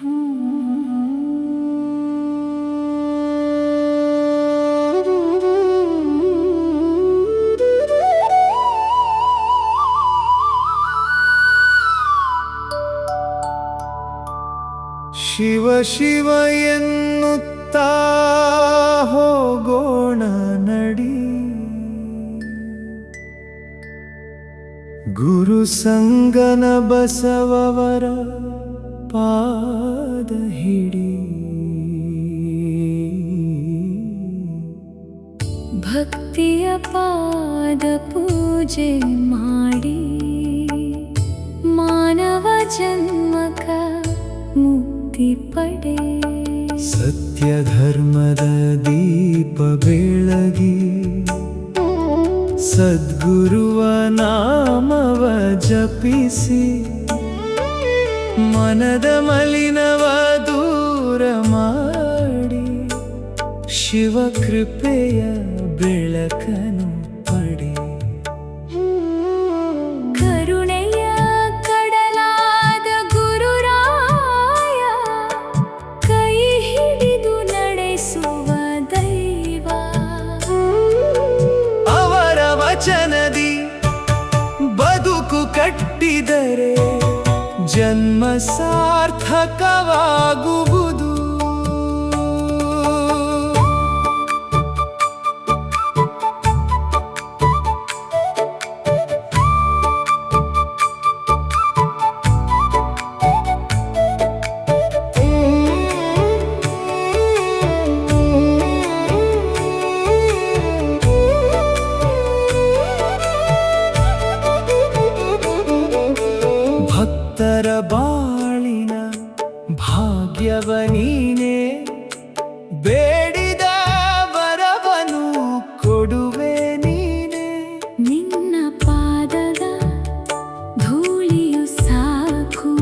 ಶಿವ ಶಿವ ಎನ್ನುತ್ತಾ ಹೋಗೋಣ ನಡಿ, ಗುರು ಸಂಗನ ಬಸವವರ ಪಾದ ಹಿಡಿ. ಭಕ್ತಿಯ ಪಾದ ಪೂಜೆ ಮಾಡಿ ಮಾನವ ಜನ್ಮಕ ಮುಕ್ತಿ ಪಡೆ. ಸತ್ಯ ಧರ್ಮದ ದೀಪ ಬೆಳಗಿ ಸದ್ಗುರುವ ನಾಮವ ಜಪಿಸಿ ಮನದ ಮಲಿನವ ದೂರ ಮಾಡಿ ಶಿವ ಕೃಪೆಯ ಬೆಳಕನು ಪಡೆ. ಕರುಣೆಯ ಕಡಲಾದ ಗುರುರಾಯ ಕೈ ಹಿಡಿದು ನಡೆಸುವ ದೈವ. ಅವರ ವಚನದಿ ಬದುಕು ಕಟ್ಟಿದರೆ ಜನ್ಮ ಸಾರ್ಥಕವಾಗುವುದು. ಭಕ್ತರ ಬಾಳಿನ ಭಾಗ್ಯವ ನೀನೇ, ಬೇಡಿದ ವರವನು ಕೊಡುವೆ ನೀನೆ. ನಿನ್ನ ಪಾದದ ಧೂಳಿಯು ಸಾಕು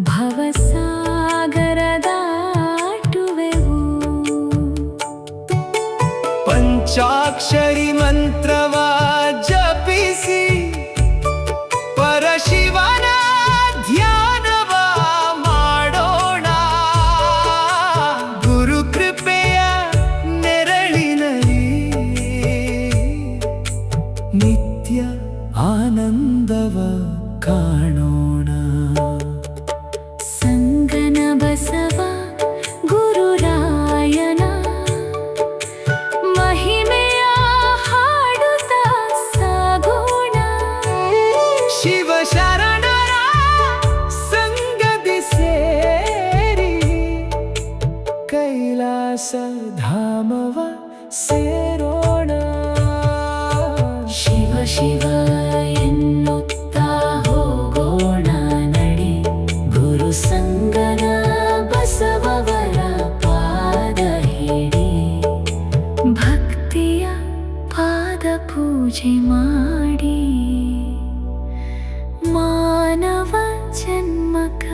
ಭವಸಾಗರ ದಾಟುವೆವು. ಪಂಚಾಕ್ಷರಿ ಮಂತ್ರವ ಜಪಿಸಿ ಪರಶಿವನ ಧ್ಯಾನವ ಮಾಡೋಣ. ಗುರು ಕೃಪೆಯ ನೆರಳಿನಲ್ಲಿ ನಿತ್ಯ ಆನಂದವ ಕಾಣೋಣ. ಸಂಗನ ಬಸವ ಗುರುರಾಯನ ಮಹಿಮೆಯ ಹಾಡುತ್ತ ಸಾಗೋಣ. ಶಿವ ಶರಣರ ಸಂಗದಿ ಸೇರಿ ಕೈಲಾಸ ಧಾಮವ ಸೇರೋಣ. ಶಿವ ಶಿವ ಎನ್ನುತ್ತಾ ಹೋಗೋಣ ನಡಿ, ಗುರು ಸಂಗನ ಬಸವವರ ಪಾದ ಹಿಡಿ. ಭಕ್ತಿಯ ಪಾದ ಪೂಜೆ ಮಾಡಿ ಮಾನವ ಜನ್ಮಕ